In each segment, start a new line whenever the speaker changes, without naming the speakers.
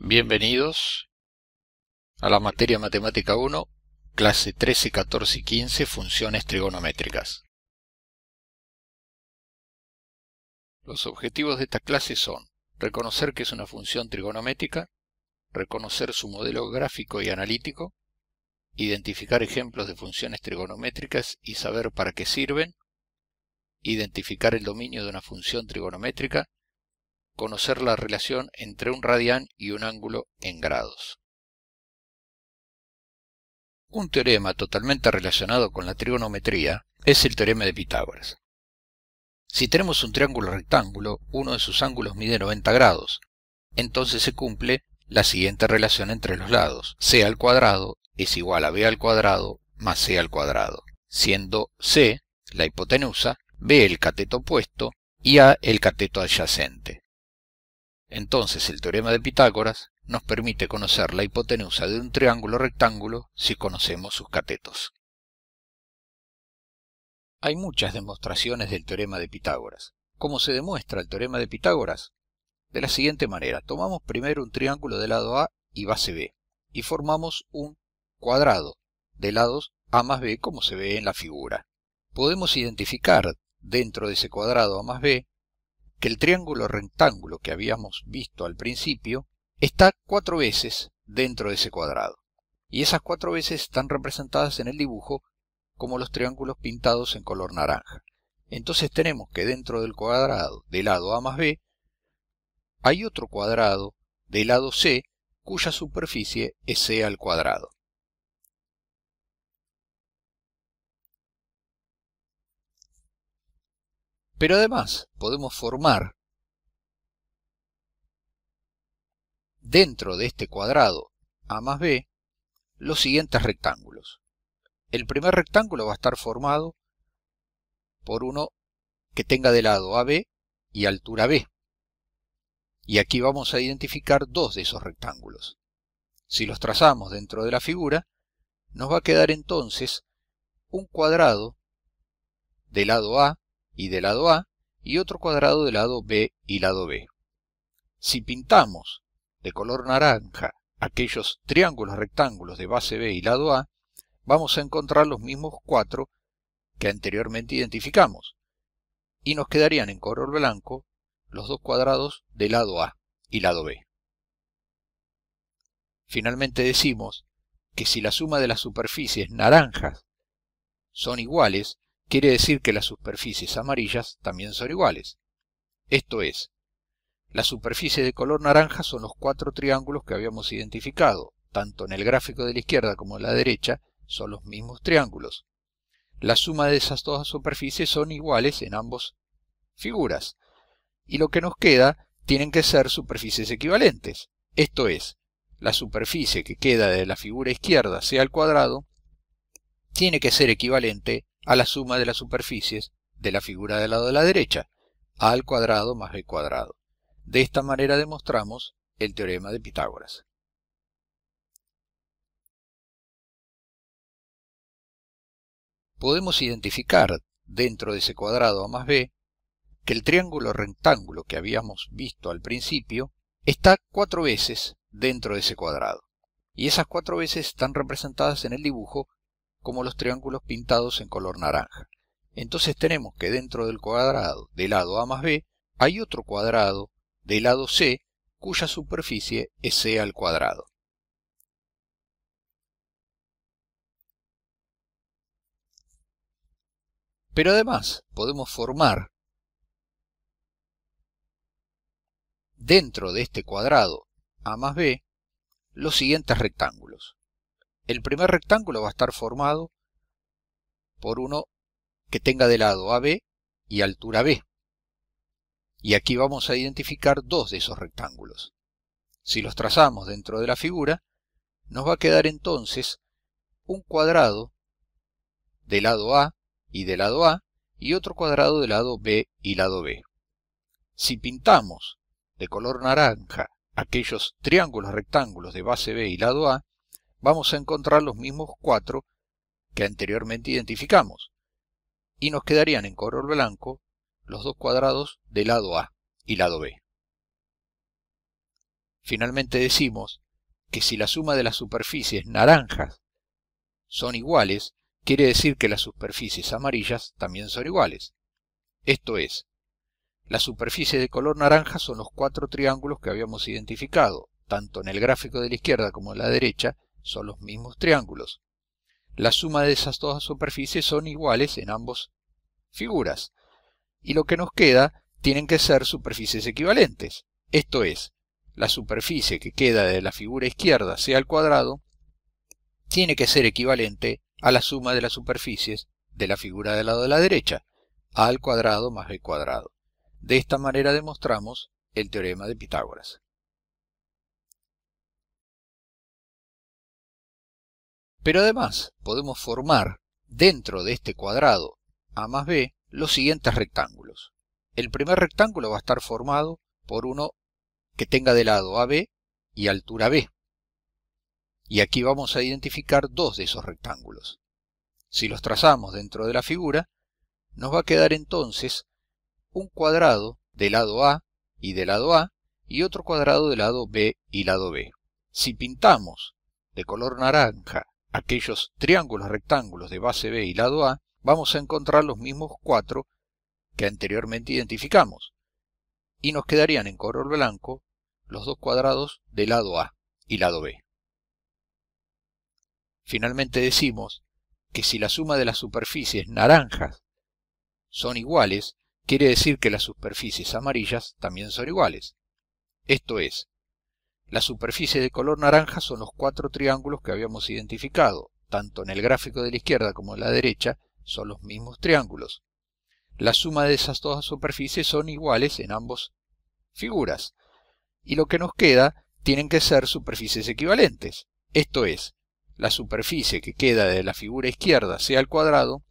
Bienvenidos a la materia Matemática 1, clase 13, 14 y 15, funciones trigonométricas. Los objetivos de esta clase son reconocer que es una función trigonométrica, reconocer su modelo gráfico y analítico, identificar ejemplos de funciones trigonométricas y saber para qué sirven, identificar el dominio de una función trigonométrica, conocer la relación entre un radián y un ángulo en grados. Un teorema totalmente relacionado con la trigonometría es el teorema de Pitágoras. Si tenemos un triángulo rectángulo, uno de sus ángulos mide 90 grados, entonces se cumple la siguiente relación entre los lados. C al cuadrado es igual a B al cuadrado más C al cuadrado, siendo C la hipotenusa, B el cateto opuesto y A el cateto adyacente. Entonces el teorema de Pitágoras nos permite conocer la hipotenusa de un triángulo rectángulo si conocemos sus catetos. Hay muchas demostraciones del teorema de Pitágoras. ¿Cómo se demuestra el teorema de Pitágoras? De la siguiente manera: tomamos primero un triángulo de lado A y base B y formamos un cuadrado de lados A más B como se ve en la figura. Podemos identificar dentro de ese cuadrado A más B que el triángulo rectángulo que habíamos visto al principio está 4 veces dentro de ese cuadrado. Y esas 4 veces están representadas en el dibujo como los triángulos pintados en color naranja. Entonces tenemos que dentro del cuadrado de lado A más B hay otro cuadrado de lado C cuya superficie es C al cuadrado. Pero además podemos formar dentro de este cuadrado A más B los siguientes rectángulos. El primer rectángulo va a estar formado por uno que tenga de lado AB y altura B. Y aquí vamos a identificar dos de esos rectángulos. Si los trazamos dentro de la figura, nos va a quedar entonces un cuadrado de lado A y de lado A y otro cuadrado de lado B y lado B. Si pintamos de color naranja aquellos triángulos rectángulos de base B y lado A, vamos a encontrar los mismos 4 que anteriormente identificamos, y nos quedarían en color blanco los dos cuadrados de lado A y lado B. Finalmente decimos que si la suma de las superficies naranjas son iguales, quiere decir que las superficies amarillas también son iguales. Esto es, la superficie de color naranja son los 4 triángulos que habíamos identificado, tanto en el gráfico de la izquierda como en la derecha son los mismos triángulos. La suma de esas dos superficies son iguales en ambas figuras, y lo que nos queda tienen que ser superficies equivalentes. Esto es, la superficie que queda de la figura izquierda, C al cuadrado, tiene que ser equivalente a la suma de las superficies de la figura del lado de la derecha, A al cuadrado más B cuadrado. De esta manera demostramos el teorema de Pitágoras. Podemos identificar dentro de ese cuadrado A más B que el triángulo rectángulo que habíamos visto al principio está 4 veces dentro de ese cuadrado. Y esas 4 veces están representadas en el dibujo como los triángulos pintados en color naranja. Entonces tenemos que dentro del cuadrado de lado A más B hay otro cuadrado de lado C cuya superficie es C al cuadrado. Pero además podemos formar dentro de este cuadrado A más B los siguientes rectángulos. El primer rectángulo va a estar formado por uno que tenga de lado AB y altura B. Y aquí vamos a identificar dos de esos rectángulos. Si los trazamos dentro de la figura, nos va a quedar entonces un cuadrado de lado A y de lado A y otro cuadrado de lado B y lado B. Si pintamos de color naranja aquellos triángulos rectángulos de base B y lado A, vamos a encontrar los mismos 4 que anteriormente identificamos, y nos quedarían en color blanco los dos cuadrados de lado A y lado B. Finalmente decimos que si la suma de las superficies naranjas son iguales, quiere decir que las superficies amarillas también son iguales. Esto es, la superficie de color naranja son los 4 triángulos que habíamos identificado. Tanto en el gráfico de la izquierda como en la derecha son los mismos triángulos. La suma de esas dos superficies son iguales en ambas figuras. Y lo que nos queda tienen que ser superficies equivalentes. Esto es, la superficie que queda de la figura izquierda, c al cuadrado, tiene que ser equivalente a la suma de las superficies de la figura del lado de la derecha, a al cuadrado más b cuadrado. De esta manera demostramos el teorema de Pitágoras. Pero además podemos formar dentro de este cuadrado a más b los siguientes rectángulos. El primer rectángulo va a estar formado por uno que tenga de lado AB y altura B. Y aquí vamos a identificar dos de esos rectángulos. Si los trazamos dentro de la figura, nos va a quedar entonces un cuadrado de lado A y de lado A y otro cuadrado de lado B y lado B. Si pintamos de color naranja aquellos triángulos rectángulos de base B y lado A, vamos a encontrar los mismos 4 que anteriormente identificamos. Y nos quedarían en color blanco los dos cuadrados de lado A y lado B. Finalmente decimos que si la suma de las superficies naranjas son iguales, quiere decir que las superficies amarillas también son iguales. Esto es, la superficie de color naranja son los 4 triángulos que habíamos identificado. Tanto en el gráfico de la izquierda como en la derecha son los mismos triángulos. La suma de esas dos superficies son iguales en ambas figuras. Y lo que nos queda tienen que ser superficies equivalentes. Esto es, la superficie que queda de la figura izquierda, c al cuadrado,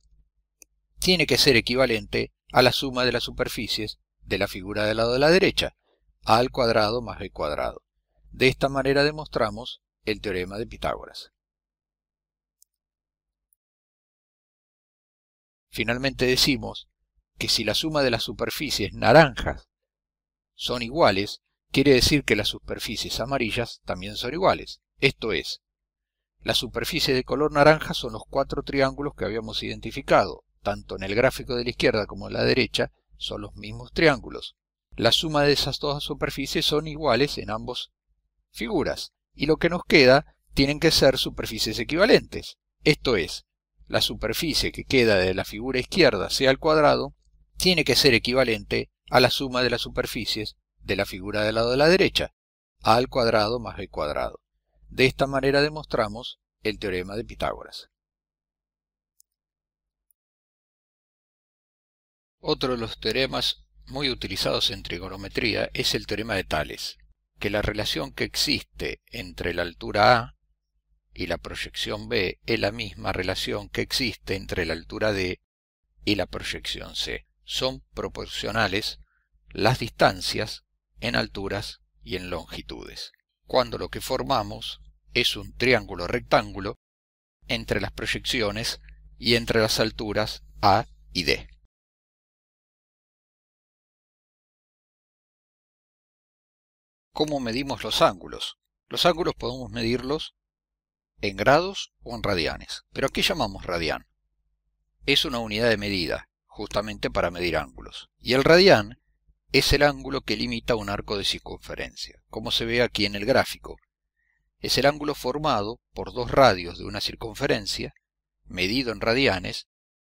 tiene que ser equivalente a la suma de las superficies de la figura del lado de la derecha, a al cuadrado más b cuadrado. De esta manera demostramos el teorema de Pitágoras. Finalmente decimos que si la suma de las superficies naranjas son iguales, quiere decir que las superficies amarillas también son iguales. Esto es, la superficie de color naranja son los 4 triángulos que habíamos identificado. Tanto en el gráfico de la izquierda como en la derecha son los mismos triángulos. La suma de esas dos superficies son iguales en ambas figuras. Y lo que nos queda tienen que ser superficies equivalentes. Esto es, la superficie que queda de la figura izquierda, c al cuadrado, tiene que ser equivalente a la suma de las superficies de la figura del lado de la derecha, a al cuadrado más b cuadrado. De esta manera demostramos el teorema de Pitágoras. Otro de los teoremas muy utilizados en trigonometría es el teorema de Tales, que la relación que existe entre la altura A y la proyección B es la misma relación que existe entre la altura D y la proyección C. Son proporcionales las distancias en alturas y en longitudes, cuando lo que formamos es un triángulo rectángulo entre las proyecciones y entre las alturas A y D. ¿Cómo medimos los ángulos? Los ángulos podemos medirlos en grados o en radianes. ¿Pero qué llamamos radián? Es una unidad de medida, justamente para medir ángulos. Y el radián es el ángulo que limita un arco de circunferencia, como se ve aquí en el gráfico. Es el ángulo formado por dos radios de una circunferencia, medido en radianes,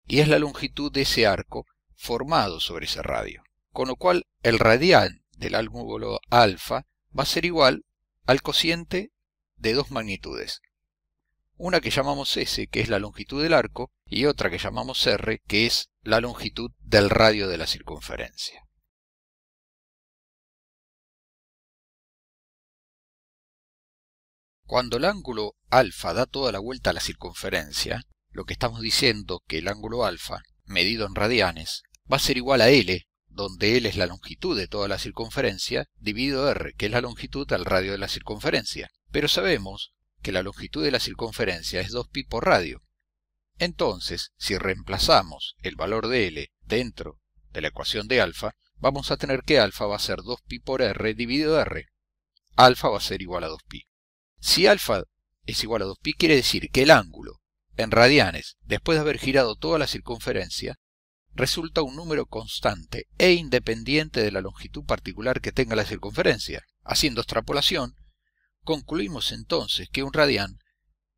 y es la longitud de ese arco formado sobre ese radio. Con lo cual, el radián del ángulo alfa va a ser igual al cociente de dos magnitudes. Una que llamamos S, que es la longitud del arco, y otra que llamamos R, que es la longitud del radio de la circunferencia. Cuando el ángulo alfa da toda la vuelta a la circunferencia, lo que estamos diciendo que el ángulo alfa, medido en radianes, va a ser igual a L, donde L es la longitud de toda la circunferencia, dividido R, que es la longitud del radio de la circunferencia. Pero sabemos que la longitud de la circunferencia es 2pi por radio. Entonces, si reemplazamos el valor de L dentro de la ecuación de alfa, vamos a tener que alfa va a ser 2pi por R dividido R. alfa va a ser igual a 2pi. Si alfa es igual a 2pi, quiere decir que el ángulo en radianes, después de haber girado toda la circunferencia, resulta un número constante e independiente de la longitud particular que tenga la circunferencia. Haciendo extrapolación, concluimos entonces que un radián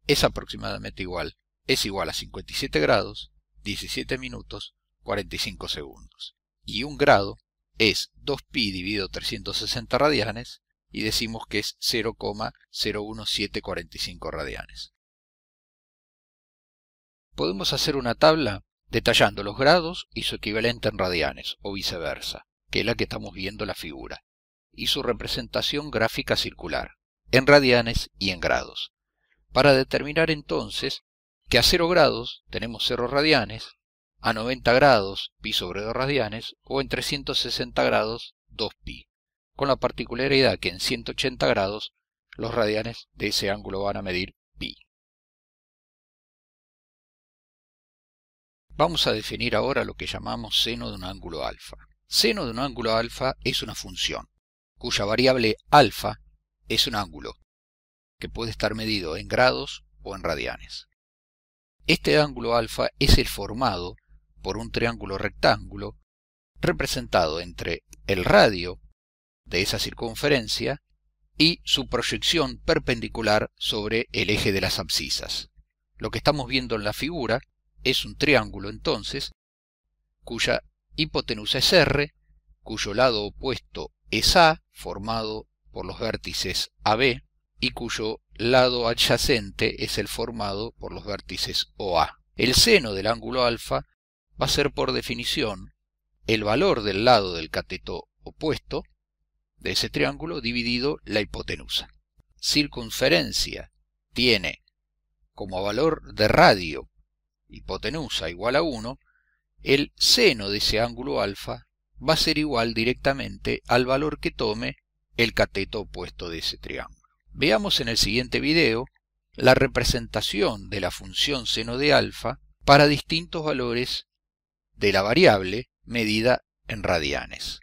es aproximadamente igual, es igual a 57 grados, 17 minutos, 45 segundos. Y un grado es 2pi dividido 360 radianes, y decimos que es 0,01745 radianes. Podemos hacer una tabla detallando los grados y su equivalente en radianes, o viceversa, que es la que estamos viendo en la figura, y su representación gráfica circular, en radianes y en grados, para determinar entonces que a 0 grados tenemos 0 radianes, a 90 grados pi sobre 2 radianes, o en 360 grados 2pi, con la particularidad que en 180 grados los radianes de ese ángulo van a medir pi. Vamos a definir ahora lo que llamamos seno de un ángulo alfa. Seno de un ángulo alfa es una función, cuya variable alfa es un ángulo, que puede estar medido en grados o en radianes. Este ángulo alfa es el formado por un triángulo rectángulo representado entre el radio de esa circunferencia y su proyección perpendicular sobre el eje de las abscisas. Lo que estamos viendo en la figura es un triángulo entonces, cuya hipotenusa es R, cuyo lado opuesto es A, formado por los vértices AB, y cuyo lado adyacente es el formado por los vértices OA. El seno del ángulo alfa va a ser por definición el valor del lado del cateto opuesto de ese triángulo dividido la hipotenusa. Circunferencia tiene como valor de radio hipotenusa igual a 1, el seno de ese ángulo alfa va a ser igual directamente al valor que tome el cateto opuesto de ese triángulo. Veamos en el siguiente video la representación de la función seno de alfa para distintos valores de la variable medida en radianes.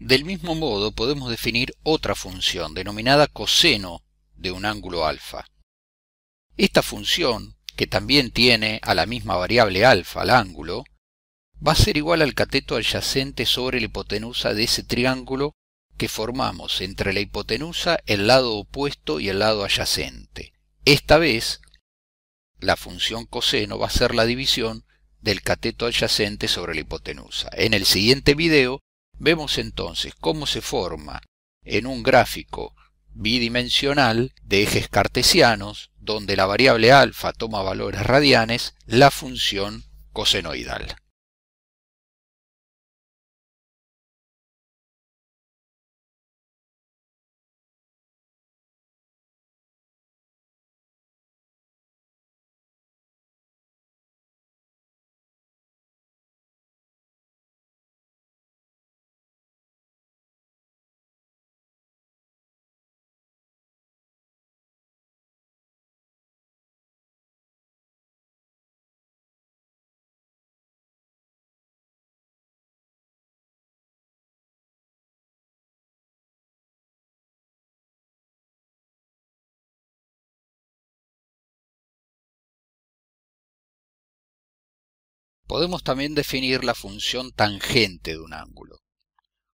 Del mismo modo podemos definir otra función denominada coseno de un ángulo alfa. Esta función, que también tiene a la misma variable alfa al ángulo, va a ser igual al cateto adyacente sobre la hipotenusa de ese triángulo que formamos entre la hipotenusa, el lado opuesto y el lado adyacente. Esta vez, la función coseno va a ser la división del cateto adyacente sobre la hipotenusa. En el siguiente video vemos entonces cómo se forma en un gráfico bidimensional de ejes cartesianos, donde la variable alfa toma valores radianes, la función cosenoidal. Podemos también definir la función tangente de un ángulo,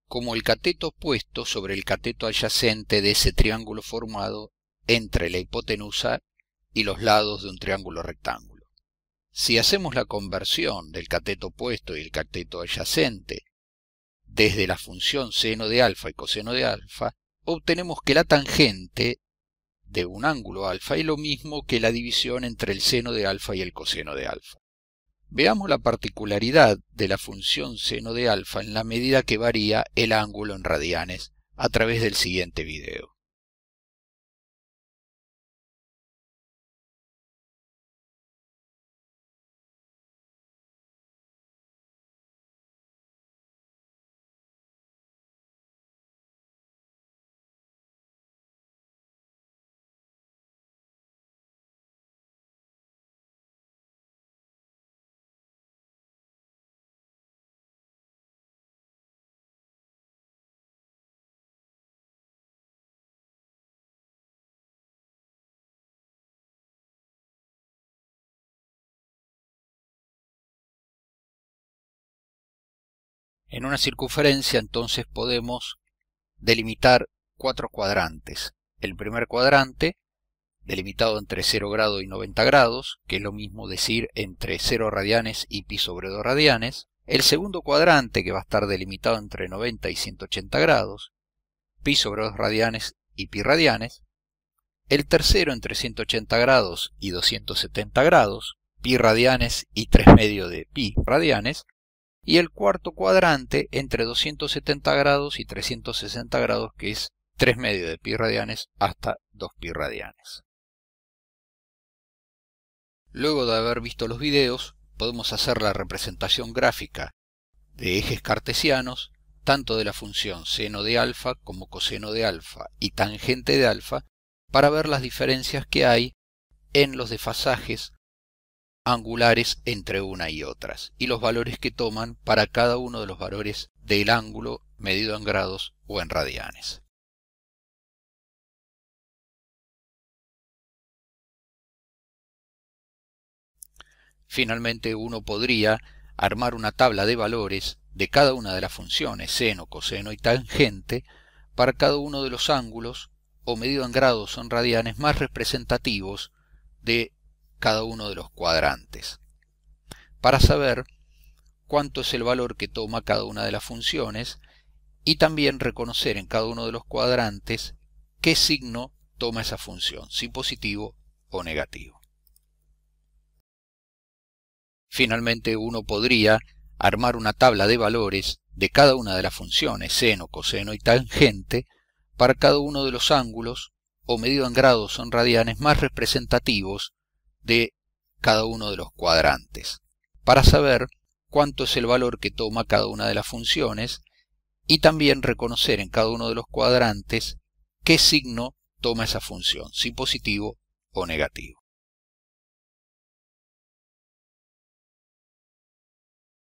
como el cateto puesto sobre el cateto adyacente de ese triángulo formado entre la hipotenusa y los lados de un triángulo rectángulo. Si hacemos la conversión del cateto puesto y el cateto adyacente desde la función seno de alfa y coseno de alfa, obtenemos que la tangente de un ángulo alfa es lo mismo que la división entre el seno de alfa y el coseno de alfa. Veamos la particularidad de la función seno de alfa en la medida que varía el ángulo en radianes a través del siguiente video. En una circunferencia entonces podemos delimitar 4 cuadrantes. El primer cuadrante, delimitado entre 0 grados y 90 grados, que es lo mismo decir entre 0 radianes y pi sobre 2 radianes. El segundo cuadrante, que va a estar delimitado entre 90 y 180 grados, pi sobre 2 radianes y pi radianes. El tercero entre 180 grados y 270 grados, pi radianes y 3 medios de pi radianes. Y el cuarto cuadrante entre 270 grados y 360 grados, que es 3 medios de pi radianes hasta 2 pi radianes. Luego de haber visto los videos, podemos hacer la representación gráfica de ejes cartesianos, tanto de la función seno de alfa como coseno de alfa y tangente de alfa, para ver las diferencias que hay en los desfasajes angulares entre una y otras, y los valores que toman para cada uno de los valores del ángulo medido en grados o en radianes. Finalmente, uno podría armar una tabla de valores de cada una de las funciones seno, coseno y tangente para cada uno de los ángulos o medido en grados o en radianes más representativos de cada uno de los cuadrantes, para saber cuánto es el valor que toma cada una de las funciones y también reconocer en cada uno de los cuadrantes qué signo toma esa función, si positivo o negativo. Finalmente, uno podría armar una tabla de valores de cada una de las funciones seno, coseno y tangente para cada uno de los ángulos o medido en grados o en radianes más representativos de cada uno de los cuadrantes, para saber cuánto es el valor que toma cada una de las funciones y también reconocer en cada uno de los cuadrantes qué signo toma esa función, si positivo o negativo.